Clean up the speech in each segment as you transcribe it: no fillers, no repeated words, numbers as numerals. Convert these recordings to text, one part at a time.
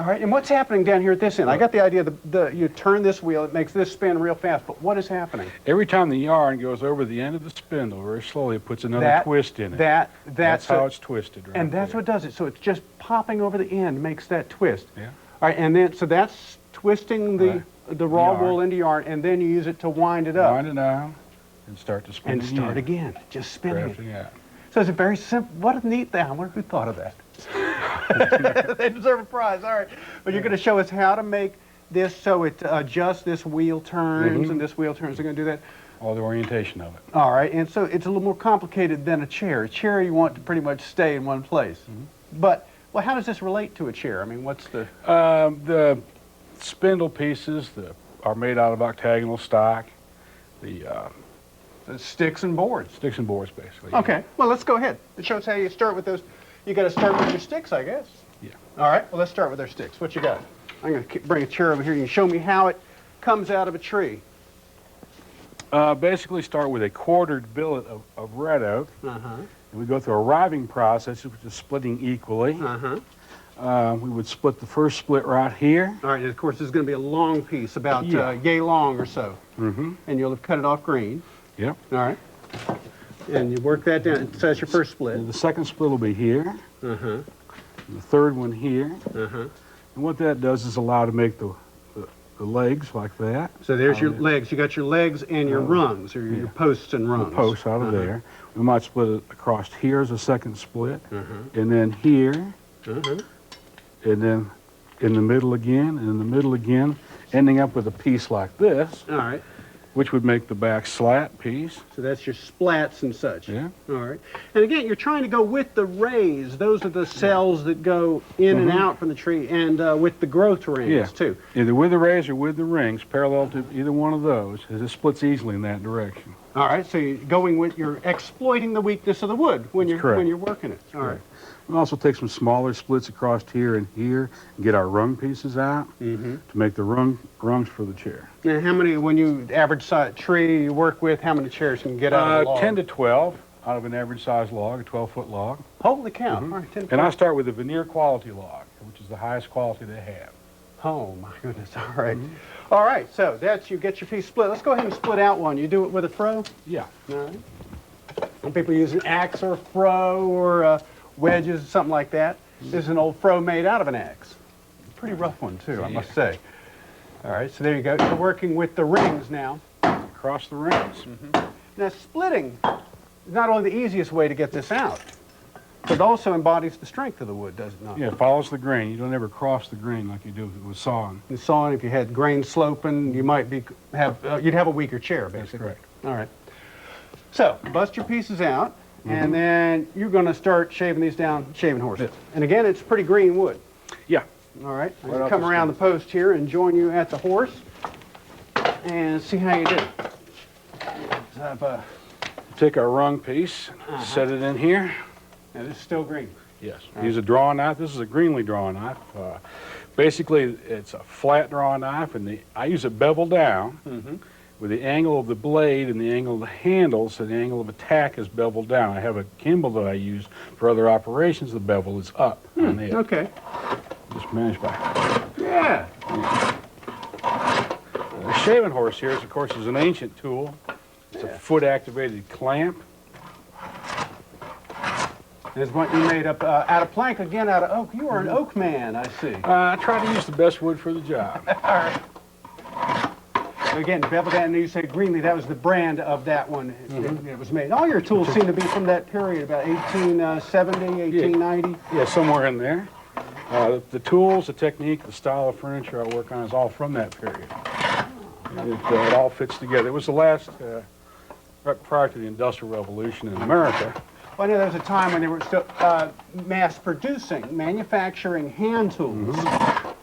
All right, and what's happening down here at this end? I got the idea you turn this wheel, it makes this spin real fast, but what is happening? Every time the yarn goes over the end of the spindle very slowly, it puts another twist in it. That's how it's twisted right And that's there. what does it. So it's just popping over the end makes that twist. Yeah. All right, and then, so that's twisting the raw wool into yarn, and then you use it to wind it up. Wind it down and start to spin and start again, just spinning it. Out. So it's a very simple, what a neat thing. I wonder who thought of that. They deserve a prize. All right. But you're going to show us how to make this so it adjusts, this wheel turns, and this wheel turns. You're going to do that? All the orientation of it. All right. And so it's a little more complicated than a chair. A chair you want to pretty much stay in one place. But, well, how does this relate to a chair? I mean, what's the spindle pieces are made out of octagonal stock. The sticks and boards. Sticks and boards, basically. Okay. Well, let's go ahead. It shows how you start with those. You got to start with your sticks, I guess. Yeah. All right. Well, let's start with our sticks. What you got? I'm going to bring a chair over here. You can show me how it comes out of a tree. Basically, start with a quartered billet of red oak. And we go through a riving process, which is splitting equally. We would split the first split right here. All right. And of course, this is going to be a long piece, about yay long or so. And you'll have cut it off green. Yep. All right. And you work that down. So that's your first split. And the second split will be here. And the third one here. And what that does is allow to make the legs like that. So there's your legs. You got your legs and your rungs, or your posts and rungs. The posts out of there. We might split it across here as a second split. And then here. And then in the middle again, and in the middle again, ending up with a piece like this. All right. Which would make the back slat piece. So that's your splats and such. Yeah. All right. And again, you're trying to go with the rays. Those are the cells that go in and out from the tree, and with the growth rings, too. Either with the rays or with the rings, parallel to either one of those, as it splits easily in that direction. All right. So you're exploiting the weakness of the wood when you're working it. All right. We'll also take some smaller splits across here and here and get our rung pieces out to make the rungs for the chair. Now, how many, when you average size tree you work with, how many chairs can you get out of a log? 10 to 12 out of an average size log, a 12-foot log. Holy cow. All right, 10 to 12. And I start with a veneer quality log, which is the highest quality they have. Oh, my goodness. All right. All right, so you get your piece split. Let's go ahead and split out one. You do it with a froe? Yeah. All right. Some people use an axe or a froe or wedges, something like that. This is an old froe made out of an axe. Pretty rough one, too, I must say. All right, so there you go. You're working with the rings now. Across the rings. Now, splitting is not only the easiest way to get this out, but it also embodies the strength of the wood, does it not? Yeah, it follows the grain. You don't ever cross the grain like you do with sawing. In sawing, if you had grain sloping, you might you'd have a weaker chair, basically. That's correct. All right. So, bust your pieces out. And then you're going to start shaving these down, shaving horses. And again, it's pretty green wood. Yeah. All right. I'm going to come around the post here and join you at the horse and see how you do. Take our rung piece, set it in here. Now, this is still green. Yes. Use a drawing knife. This is a greenly drawn knife. Basically, it's a flat drawing knife, and I use it bevel down. With the angle of the blade and the angle of the handle, so the angle of attack is beveled down. I have a gimbal that I use for other operations. The bevel is up on it. Okay. Just managed by. Yeah. The shaving horse here, of course, is an ancient tool. It's a foot-activated clamp. There's what you made up out of plank, again out of oak. You are an oak man, I see. I try to use the best wood for the job. All right. Again, bevel down, and you said greenly, that was the brand of that one it was made. All your tools seem to be from that period, about 1870, 1890. Yeah, somewhere in there. The tools, the technique, the style of furniture I work on is all from that period. It all fits together. It was the last, right prior to the Industrial Revolution in America. Well, I know there was a time when they were still mass-producing, manufacturing hand tools,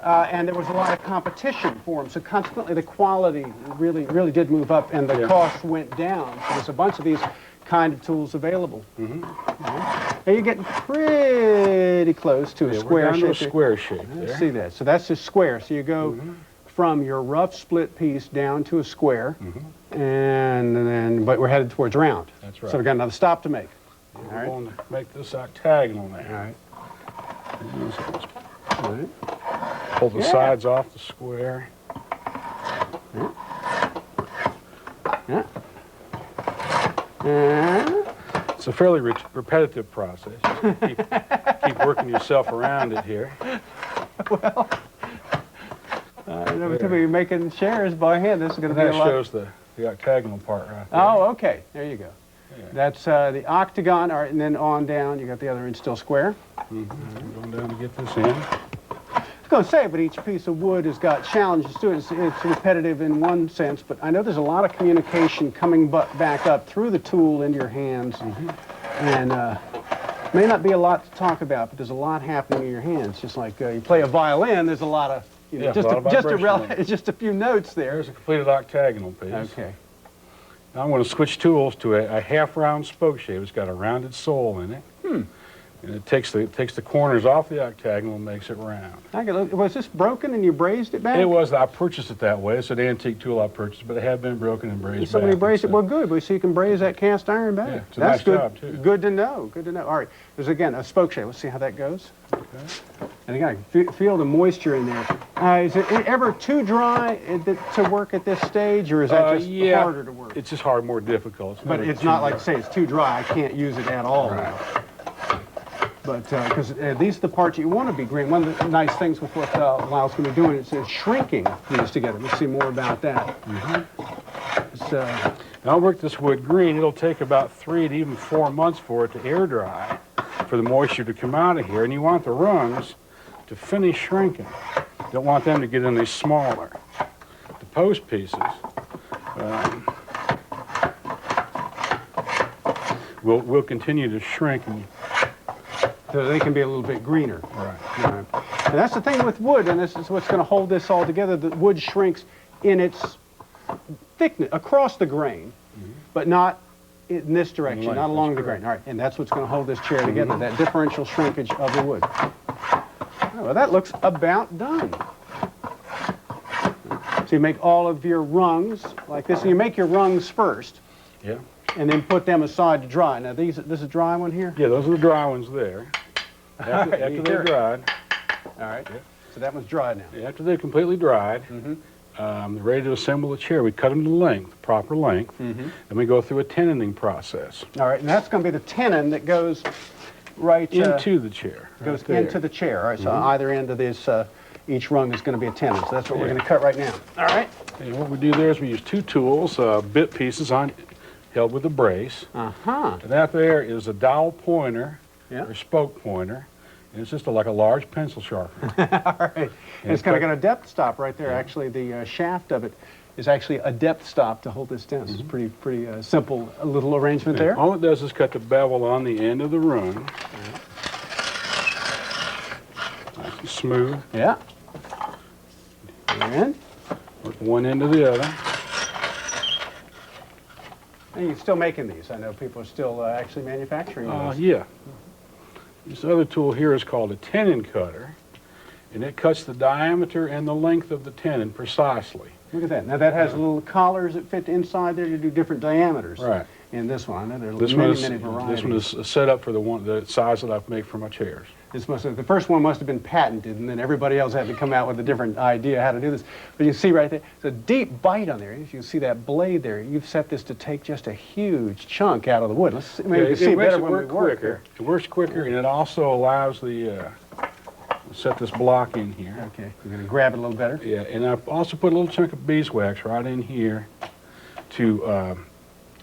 and there was a lot of competition for them. So consequently, the quality really did move up, and the cost went down. So there's a bunch of these kind of tools available. Now you're getting pretty close to a square shape. A square shape there. See that? So that's just square. So you go from your rough split piece down to a square, but we're headed towards round. That's right. So we've got another stop to make. We're going to make this octagonal now. All right. Pull the sides off the square. Yeah. Yeah. It's a fairly repetitive process. Just keep working yourself around it here. Well, typically making chairs by hand. This is going to be a That lot. shows the octagonal part right there. Oh, okay. There you go. Yeah. That's the octagon, all right, and then on down, you got the other end still square. Going down to get this in. I was going to say, but each piece of wood has got challenges to it. It's repetitive in one sense, but I know there's a lot of communication coming back up through the tool into your hands, and may not be a lot to talk about, but there's a lot happening in your hands. Just like you play a violin, there's a lot of, you know, just a few notes there. There's a completed octagonal piece. Okay. Now I'm going to switch tools to a half-round spoke shape. It's got a rounded sole in it. And it takes the corners off the octagonal and makes it round. Was this broken and you brazed it back? It was. I purchased it that way. It's an antique tool I purchased, but it had been broken and brazed Somebody back. brazed it. Well, good. So you can braze that cast iron back. Yeah, it's a That's nice good. job, too. Good to know. Good to know. All right. There's again a spoke shape. Let's see how that goes. Okay. And again, I can feel the moisture in there. Is it ever too dry to work at this stage, or is that just harder to work? It's just hard, more difficult. But it's not like, say, it's too dry. I can't use it at all. Right. But because these are the parts you want to be green. One of the nice things with what Lyle's going to be doing is shrinking these together. We'll see more about that. I'll work this wood green. It'll take about 3 to even 4 months for it to air dry, for the moisture to come out of here. And you want the rungs to finish shrinking. You don't want them to get any smaller. The post pieces will continue to shrink. So they can be a little bit greener. Right. And that's the thing with wood, and this is what's going to hold this all together. The wood shrinks in its thickness across the grain, but not in this direction, not along the grain. All right, and that's what's going to hold this chair together, that differential shrinkage of the wood. Oh, well, that looks about done. So you make all of your rungs like this, and you make your rungs first. Yeah. And then put them aside to dry. Now, this is a dry one here? Yeah, those are the dry ones there. After they're dried. All right. Yeah. So that one's dry now. After they're completely dried, they're ready to assemble the chair. We cut them to length, proper length, and we go through a tenoning process. All right, and that's going to be the tenon that goes right into the chair. Goes into the chair. All right, so either end of this, each rung is going to be a tenon. So that's what we're going to cut right now. All right. And what we do there is we use 2 tools, bit pieces held with a brace. And that there is a dowel pointer or spoke pointer, and it's just like a large pencil sharpener. All right. And it's kind of got a depth stop right there. Actually, the shaft of it is actually a depth stop to hold this down. It's pretty simple little arrangement there. All it does is cut the bevel on the end of the rung. Nice and smooth. Yeah. And Work one end to the other. And you're still making these. I know people are still actually manufacturing those. Yeah. This other tool here is called a tenon cutter, and it cuts the diameter and the length of the tenon precisely. Look at that. Now that has little collars that fit inside there to do different diameters. Right. And this one, I know there's many varieties. This one is set up for the size that I've made for my chairs. The first one must have been patented, and then everybody else had to come out with a different idea how to do this. But you see right there, it's a deep bite on there. If you see that blade there, you've set this to take just a huge chunk out of the wood. Let's see, maybe see it better when we work here. It works quicker, and it also allows the set this block in here. Okay, you're going to grab it a little better. Yeah, and I've also put a little chunk of beeswax right in here to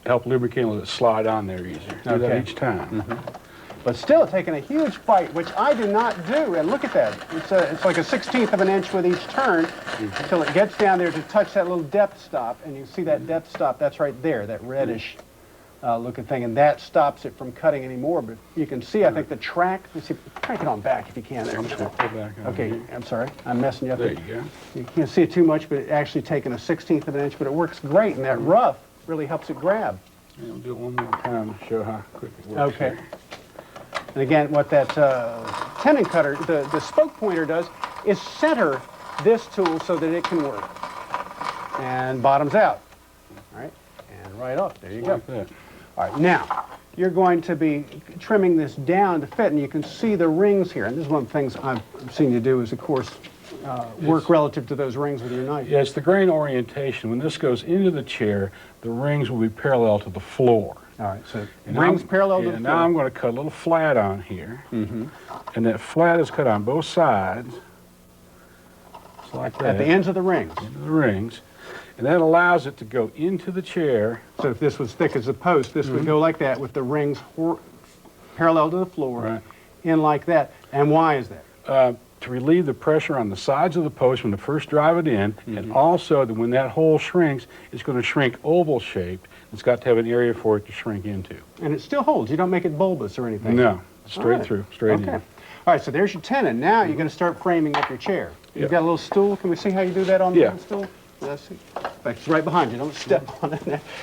help lubricate and let it slide on there easier. Do that each time. But still taking a huge bite, which I do not do. And look at that. It's like a 1/16 of an inch with each turn until it gets down there to touch that little depth stop. And you see that depth stop, that's right there, that reddish looking thing. And that stops it from cutting anymore. But you can see, I think, the track. Let's see, crank it on back if you can. There. I'm just going to pull back on Okay, here. I'm sorry. I'm messing you up. There you go. You can't see it too much, but it's actually taking a 1/16 of an inch. But it works great. And that rough really helps it grab. Yeah, we'll do it one more time to show how quick it works. Okay. Here. And again, what that tenon cutter, the spoke pointer does, is center this tool so that it can work. And bottoms out. All right, and right up. There you go. Like that. All right, now, you're going to be trimming this down to fit, and you can see the rings here. And this is one of the things I've seen you do is, of course, work relative to those rings with your knife? Yeah, it's the grain orientation. When this goes into the chair, the rings will be parallel to the floor. All right, so And rings I'm- parallel to yeah, the floor. Now I'm going to cut a little flat on here. And that flat is cut on both sides. Just like that. At the ends of the rings. Into the rings. And that allows it to go into the chair. So if this was thick as a post, this would go like that with the rings parallel to the floor, Right. in like that. And why is that? To relieve the pressure on the sides of the post when you first drive it in, and also that when that hole shrinks, it's going to shrink oval shaped. It's got to have an area for it to shrink into. And it still holds. You don't make it bulbous or anything. No, straight All right. through, straight Okay. in. All right, so there's your tenon. Now you're going to start framing up your chair. You've Yep. got a little stool. Can we see how you do that on the Yeah. little stool? Let's see. In fact, it's right behind you. Don't step on it.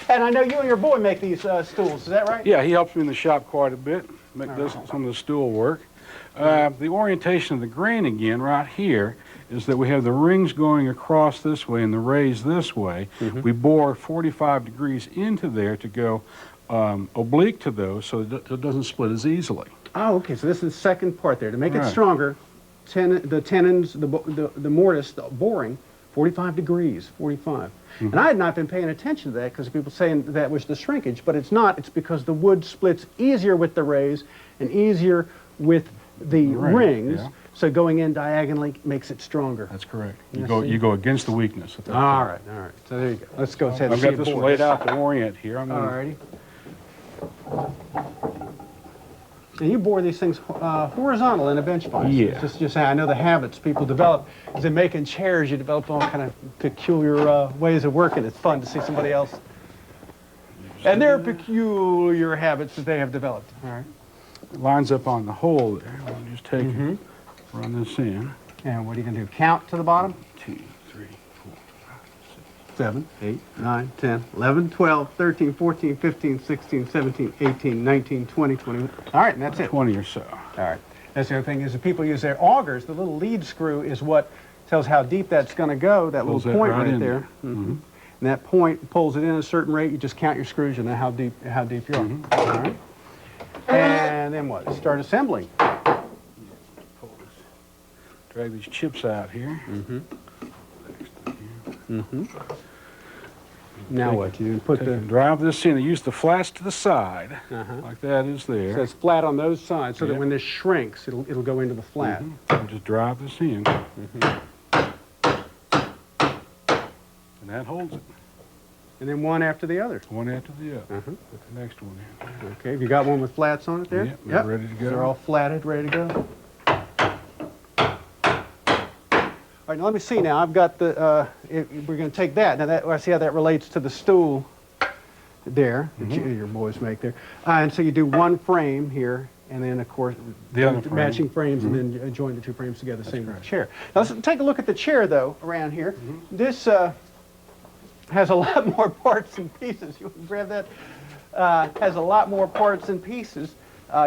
And I know you and your boy make these stools. Is that right? Yeah, he helps me in the shop quite a bit, does some of the stool work. The orientation of the grain again right here is that we have the rings going across this way and the rays this way. We bore 45 degrees into there to go oblique to those so that it doesn't split as easily. Oh, okay. So this is the second part there. To make it Right. stronger, the tenons, the mortise, the boring, 45 degrees, 45. And I had not been paying attention to that because people saying that was the shrinkage, but it's not. It's because the wood splits easier with the rays and easier with the rings. Yeah. So going in diagonally makes it stronger. That's correct. Yes, You go against the weakness. At that All point. right, all right. So there you go. Let's go ahead and I've see got it this one board. laid out to orient here. I'm All gonna, righty. And you bore these things horizontal in a bench vise. Yeah. It's just I know the habits people develop is in making chairs. You develop all kind of peculiar ways of working. It's fun to see somebody else and their peculiar habits that they have developed. All right. It lines up on the hole there. We'll just take it, run this in. And what are you going to do? Count to the bottom? 2, 3, 4, 7, 8, 9, 10, 11, 12, 13, 14, 15, 16, 17, 18, 19, 20, 21. All right, and that's it. 20 or so. All right. That's the other thing is that people use their augers. The little lead screw is what tells how deep that's going to go, that Pulls little that point right right in there. And that point pulls it in at a certain rate. You just count your screws, you know how deep you are. All right. And then what? Start assembling. Drag these chips out here. Now what? You put Take the and drive this in. Use the flats to the side, like that is there. so it's flat on those sides, so that Yep. when this shrinks, it'll go into the flat. And just drive this in. And that holds it, And then one after the other. one after the other. Put the next one in. Okay. Have you got one with flats on it there? Yep, they're ready to go. They're all flatted, ready to go. All right, now let me see now. I've got the, we're going to take that. Now I see how that relates to the stool there, that your boys make there. And so you do one frame here, and then of course, The other frame. matching frames, and then join the two frames together, same with the chair. Now let's take a look at the chair though, around here. This has a lot more parts and pieces. You want to grab that? Has a lot more parts and pieces.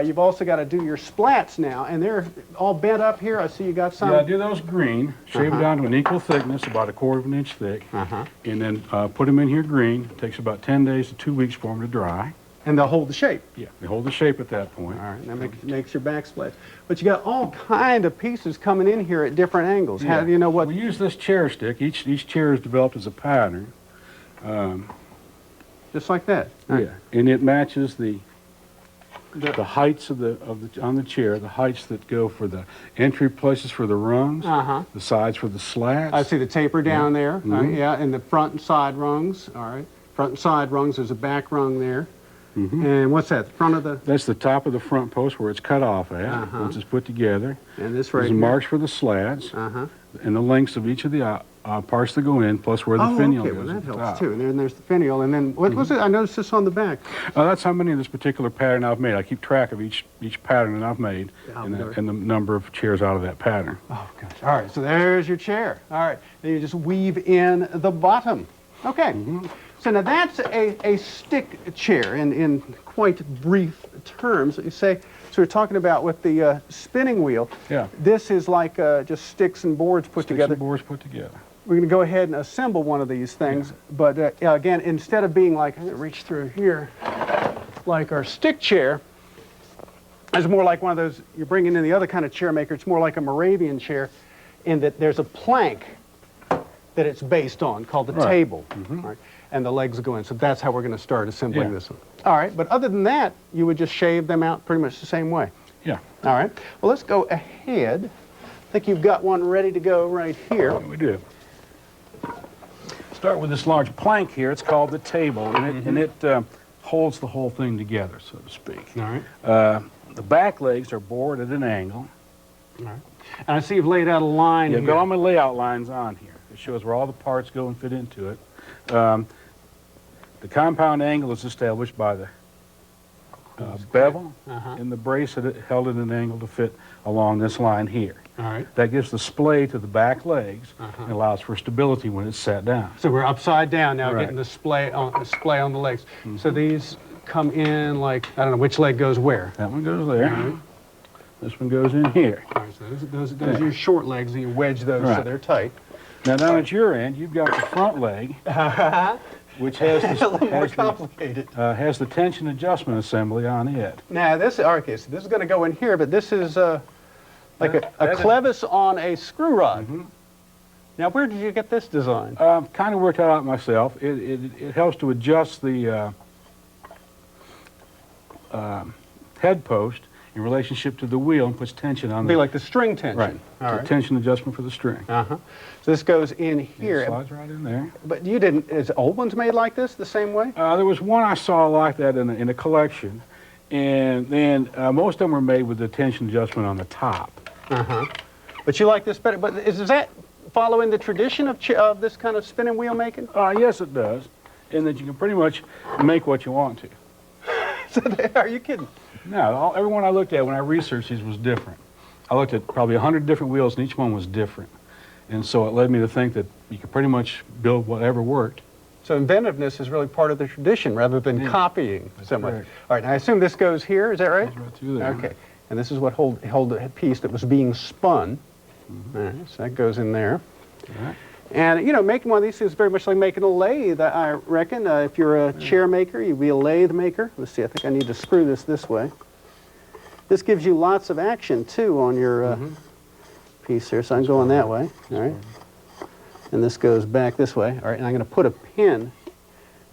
You've also got to do your splats now, and they're all bent up here. I see you got some. Yeah, do those green, shave it down to an equal thickness, about 1/4 of an inch thick, and then put them in here green. It takes about 10 days to 2 weeks for them to dry. And they'll hold the shape. Yeah, they hold the shape at that point. All right, that makes your backsplash. But you got all kind of pieces coming in here at different angles. How do you know what? We use this chair stick. Each chair is developed as a pattern. Just like that. All right. Yeah, and it matches the heights on the chair, the heights that go for the entry places for the rungs, the sides for the slats. I see the taper down there. Yeah, and the front and side rungs. All right, front and side rungs. There's a back rung there. And what's that? The front of the. That's the top of the front post where it's cut off at, once it's put together. And this right There's here. marks for the slats, and the lengths of each of the parts that go in, plus where the finial okay, goes well at that the helps top. too. And then there's the finial. And then what was it? I noticed this on the back. That's how many of this particular pattern I've made. I keep track of each pattern that I've made and the number of chairs out of that pattern. Oh gosh. All right. So there's your chair. All right. Then you just weave in the bottom. Okay. So now that's a stick chair in quite brief terms. You say, so we're talking about with the spinning wheel. Yeah. This is like just sticks and boards put Sticks together. and boards put together. We're going to go ahead and assemble one of these things. But again, instead of being like, I'm going to reach through here, like our stick chair, it's more like one of those, you're bringing in the other kind of chair maker. It's more like a Moravian chair. in that there's a plank that it's based on called the table. Right? And the legs go in. So that's how we're going to start assembling this one. All right, but other than that, you would just shave them out pretty much the same way. Yeah. All right. Well, let's go ahead. I think you've got one ready to go right here. Yeah, we do. Start with this large plank here. It's called the table, and it holds the whole thing together, so to speak. All right. The back legs are bored at an angle. All right. And I see you've laid out a line Yeah, here. I've got all my layout lines on here. It shows where all the parts go and fit into it. The compound angle is established by the bevel and the brace that held at an angle to fit along this line here. All right. That gives the splay to the back legs and allows for stability when it's sat down. So we're upside down now, Right. getting the splay on the legs. So these come in like, I don't know, which leg goes where? That one goes there. This one goes in here. All right, so those are your short legs, and you wedge those so they're tight. Now down at your end, you've got the front leg, which has A little more complicated. has the tension adjustment assembly on it. Now this, okay, so this is going to go in here, but this is like a clevis on a screw rod. Now where did you get this design? Kind of worked that out myself. It helps to adjust the head post in relationship to the wheel and puts tension on It'd be like the string tension. Right. All right. Tension adjustment for the string. So this goes in It here. slides right in there. But you didn't, is old ones made like this the same way? There was one I saw like that in a collection, and then most of them were made with the tension adjustment on the top. But you like this better. But is that following the tradition of this kind of spinning wheel making? Yes, it does, in that you can pretty much make what you want to. Are you kidding? No, everyone I looked at when I researched these was different. I looked at probably 100 different wheels, and each one was different. And so it led me to think that you could pretty much build whatever worked. So inventiveness is really part of the tradition rather than copying so much. correct. All right, now I assume this goes here, is that right? Goes right through there. Okay, and this is what held the piece that was being spun. All right, so that goes in there. Right. And, you know, making one of these things is very much like making a lathe, I reckon. If you're a chair maker, you'd be a lathe maker. Let's see, I think I need to screw this way. This gives you lots of action, too, on your piece here, so I'm going that way. All right. And this goes back this way. All right, and I'm going to put a pin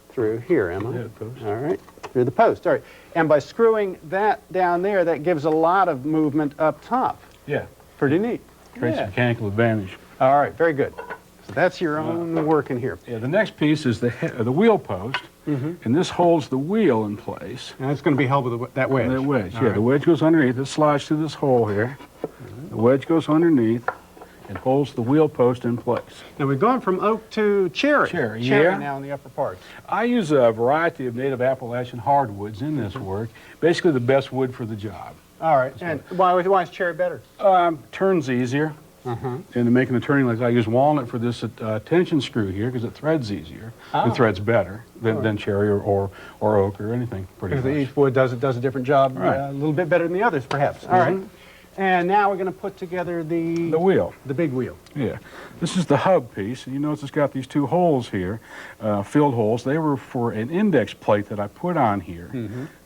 through here, am I? Yeah, post. All right, through the post. All right, and by screwing that down there, that gives a lot of movement up top. Yeah. Pretty neat. Creates a mechanical advantage. All right, very good. So that's your own work in here. Yeah, the next piece is the wheel post, and this holds the wheel in place. And it's going to be held with that wedge. That wedge, All yeah, right. the wedge goes underneath. It slides through this hole here. The wedge goes underneath and holds the wheel post in place. Now we've gone from oak to cherry. Cherry, yeah. now in the upper parts. I use a variety of native Appalachian hardwoods in this work. Basically the best wood for the job. All right, and why is cherry better? Turns easier. And in making the turning legs, I use walnut for this tension screw here because it threads easier. It threads better than cherry or oak or anything pretty Because much. each wood does a different job, Right. a little bit better than the others, perhaps. All right. And now we're going to put together The wheel. the big wheel. Yeah, this is the hub piece, and you notice it's got these two holes here, filled holes. They were for an index plate that I put on here.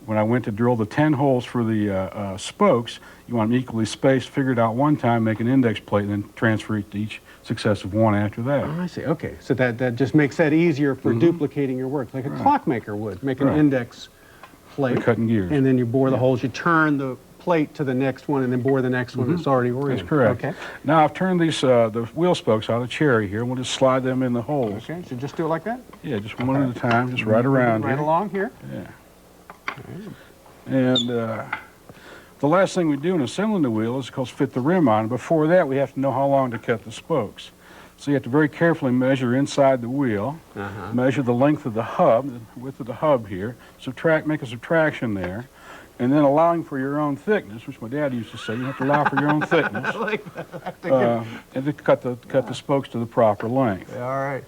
When I went to drill the 10 holes for the spokes, you want them equally spaced, figured out one time, make an index plate, and then transfer it to each successive one after that. Oh, I see. Okay, so that just makes that easier for duplicating your work, like a clockmaker would. Make an index plate, For cutting gears. and then you bore the holes. You turn the plate to the next one, and then bore the next one that's already oriented. That's correct. Okay. Now I've turned these the wheel spokes out of cherry here. We'll just slide them in the holes. Okay, so just do it like that? Yeah, just one at a time, just right around Right here. along here. Yeah. And the last thing we do in assembling the wheel is, of course, fit the rim on. Before that, we have to know how long to cut the spokes. So you have to very carefully measure inside the wheel, measure the length of the hub, the width of the hub here, make a subtraction there, and then allowing for your own thickness, which my dad used to say, you have to allow for your own thickness, and to cut the spokes to the proper length. All right.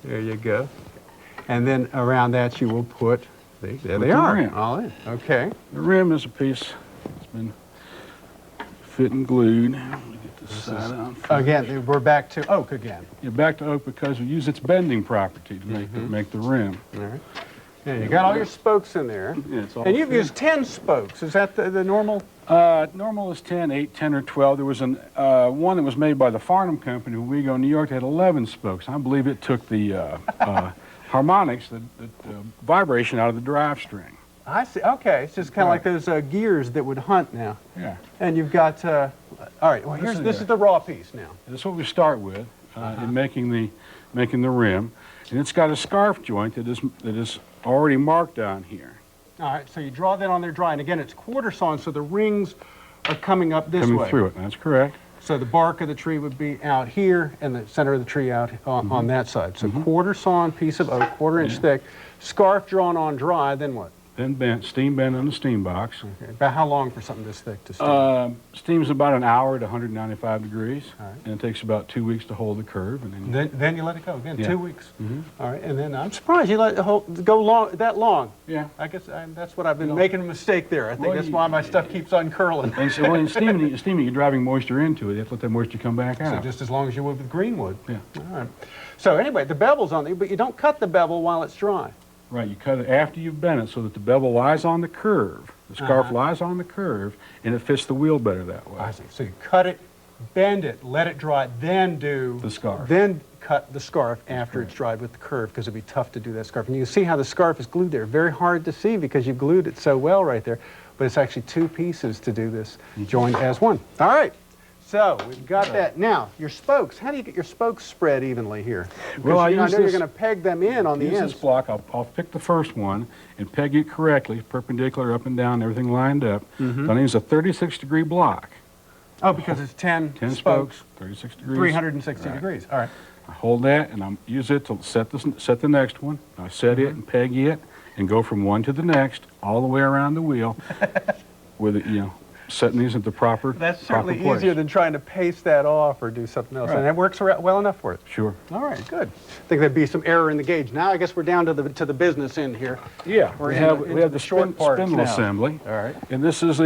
There you go. And then around that you will put, there they the are, rim. all in. Okay. The rim is a piece that's been fit and glued. Let me get this side on. Again, we're back to oak again. Yeah, back to oak because we use its bending property to make the rim. All right. Yeah, you got all your spokes in there. Yeah, it's all and you've fit. used 10 spokes. Is that the normal? Normal is 10, 8, 10, or 12. There was one that was made by the Farnham Company in Wego, New York, that had 11 spokes. I believe it took the harmonics, the vibration out of the drive string. I see. Okay, it's just kind of like those gears that would hunt now. Yeah. And you've got, all right, well, this is the raw piece now. That's what we start with in making the rim. And it's got a scarf joint that is already marked down here. All right, so you draw that on there dry. And again, it's quarter sawn, so the rings are coming up this way. Coming through it, that's correct. So the bark of the tree would be out here, and the center of the tree out on that side. So quarter sawn piece of oak, quarter-inch thick, scarf drawn on dry, then what? Then bent, steam bent in the steam box. Okay. About how long for something this thick to steam? Steams about an hour at 195 degrees, All right. and it takes about 2 weeks to hold the curve. And Then you let it go again, Yeah. 2 weeks. All right, and then I'm surprised you let it go that long. Yeah. I guess that's what I've been making a mistake there. I think that's why my stuff keeps uncurling. And so, well, in steaming, you're driving moisture into it. You have to let that moisture come back So out. just as long as you would with green wood. Yeah. All right. So anyway, the bevel's on there, but you don't cut the bevel while it's dry. Right, you cut it after you've bent it so that the bevel lies on the curve. The scarf lies on the curve, and it fits the wheel better that way. I see. So you cut it, bend it, let it dry, then do The scarf. Then cut the scarf after it's dried with the curve, because it'd be tough to do that scarf. And you can see how the scarf is glued there. Very hard to see because you glued it so well right there. But it's actually 2 pieces to do this, joined as one. All right. So we've got that. Now, your spokes. How do you get your spokes spread evenly here? Well, I know use you're this- going to peg them in on the Use ends. this block. I'll pick the first one and peg it correctly, perpendicular up and down, everything lined up. Then I use a 36-degree block. Oh, because it's 10 spokes, 36 degrees. 360 degrees. All right. I hold that and I use it to set the next one. I set it and peg it and go from one to the next all the way around the wheel with it, setting these at the proper That's certainly proper place. easier than trying to paste that off or do something else. Right. And that works well enough for it. Sure. All right, good. I think there'd be some error in the gauge. Now I guess we're down to the business end here. Yeah, We're we into have the short parts spindle now. assembly. All right. And this is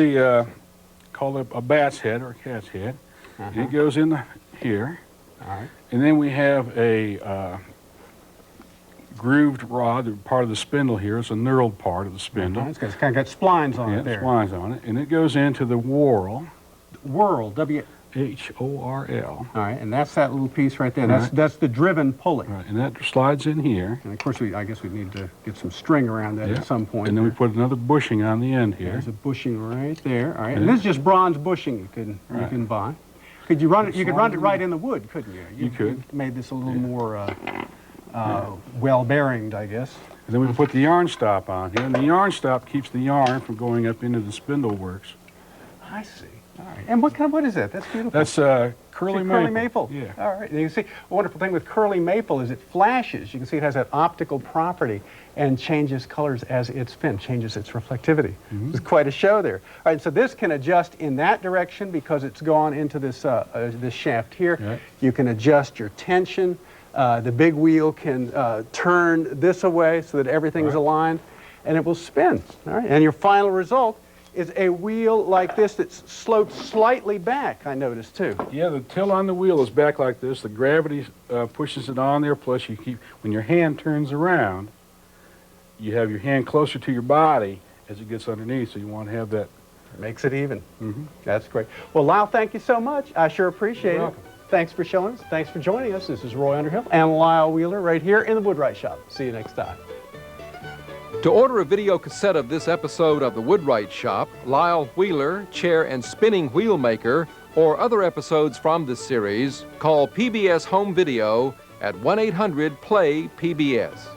called a bat's head or a cat's head. And it goes in here. All right. And then we have a grooved rod, part of the spindle here. It's a knurled part of the spindle. It's kind of got splines on Yeah, it there. splines on it. And it goes into the whorl, Whirl, W. H-O-R-L. All right, and that's that little piece right there. Right. That's the driven pulley. Right, and that slides in here. And of course, I guess we need to get some string around that Yeah. at some point. And then we put another bushing on the end here. There's a bushing right there. All right, Yeah. and this is just bronze bushing you Right. can buy. Could you run it? You could run it right in the wood, couldn't you? You could. Made this a little more well-bearinged, I guess. And then we put the yarn stop on here, and the yarn stop keeps the yarn from going up into the spindle works. I see. All right. And what is that? That's beautiful. That's curly maple. Curly maple. Yeah. All right. And you see, a wonderful thing with curly maple is it flashes. You can see it has that optical property and changes colors as it's spin, changes its reflectivity. It's quite a show there. All right. So this can adjust in that direction because it's gone into this this shaft here. Right. You can adjust your tension. The big wheel can turn this away so that everything's aligned, and it will spin. All right. And your final result is a wheel like this that's sloped slightly back, I noticed, too. Yeah, the till on the wheel is back like this. The gravity pushes it on there, plus when your hand turns around, you have your hand closer to your body as it gets underneath, so you want to have that. Makes it even. That's great. Well, Lyle, thank you so much. I sure appreciate You're it. welcome. Thanks for showing us. Thanks for joining us. This is Roy Underhill and Lyle Wheeler right here in the Woodwright shop. See you next time. To order a video cassette of this episode of the Woodwright Shop, Lyle Wheeler, Chair and Spinning Wheel Maker, or other episodes from this series, call PBS Home Video at 1-800-PLAY-PBS.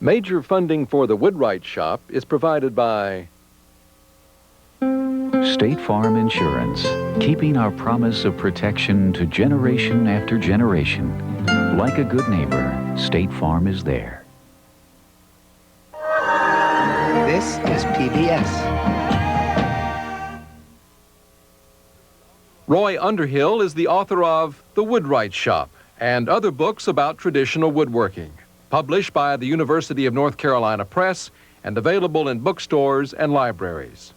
Major funding for the Woodwright Shop is provided by State Farm Insurance, keeping our promise of protection to generation after generation. Like a good neighbor, State Farm is there. This is PBS. Roy Underhill is the author of The Woodwright Shop and other books about traditional woodworking, published by the University of North Carolina Press and available in bookstores and libraries.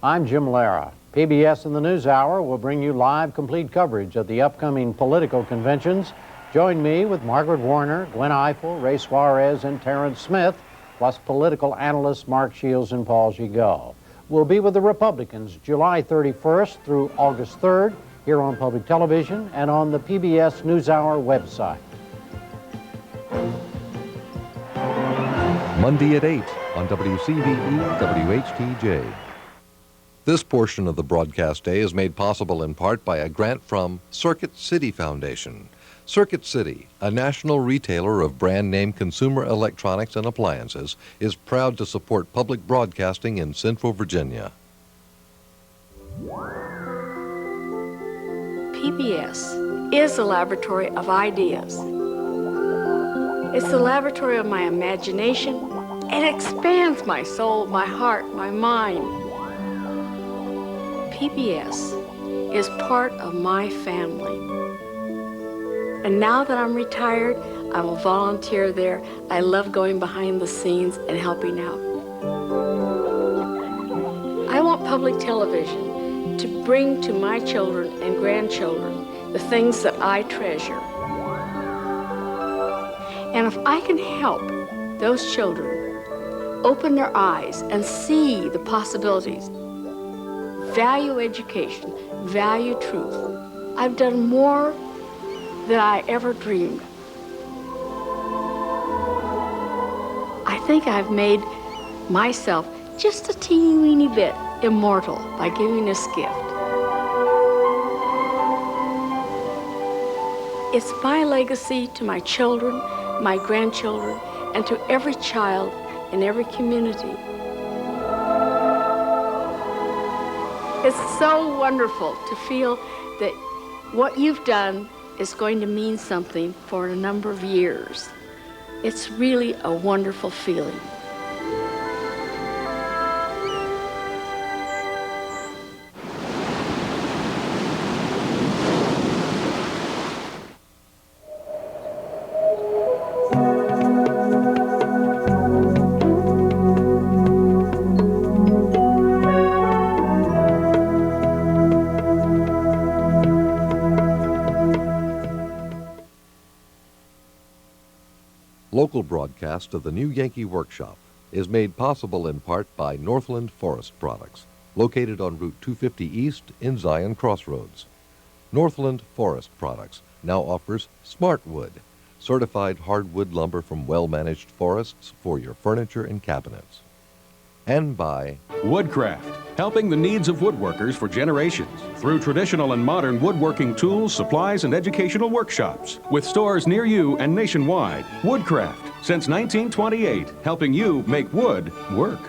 I'm Jim Lara. PBS in the NewsHour will bring you live, complete coverage of the upcoming political conventions. Join me with Margaret Warner, Gwen Ifill, Ray Suarez, and Terrence Smith, plus political analysts Mark Shields and Paul Gigot. We'll be with the Republicans July 31st through August 3rd here on public television and on the PBS NewsHour website. Monday at 8 on WCVE WHTJ. This portion of the broadcast day is made possible in part by a grant from Circuit City Foundation. Circuit City, a national retailer of brand-name consumer electronics and appliances, is proud to support public broadcasting in Central Virginia. PBS is a laboratory of ideas. It's the laboratory of my imagination. It expands my soul, my heart, my mind. PBS is part of my family. And now that I'm retired, I'm a volunteer there. I love going behind the scenes and helping out. I want public television to bring to my children and grandchildren the things that I treasure. And if I can help those children open their eyes and see the possibilities, value education, value truth, I've done more than I ever dreamed. I think I've made myself just a teeny weeny bit immortal by giving this gift. It's my legacy to my children, my grandchildren, and to every child in every community. It's so wonderful to feel that what you've done is going to mean something for a number of years. It's really a wonderful feeling. Local broadcast of the new Yankee Workshop is made possible in part by Northland Forest Products, located on Route 250 East in Zion Crossroads. Northland Forest Products now offers Smartwood, certified hardwood lumber from well-managed forests for your furniture and cabinets. And by Woodcraft, helping the needs of woodworkers for generations through traditional and modern woodworking tools, supplies, and educational workshops. With stores near you and nationwide, Woodcraft, since 1928, helping you make wood work.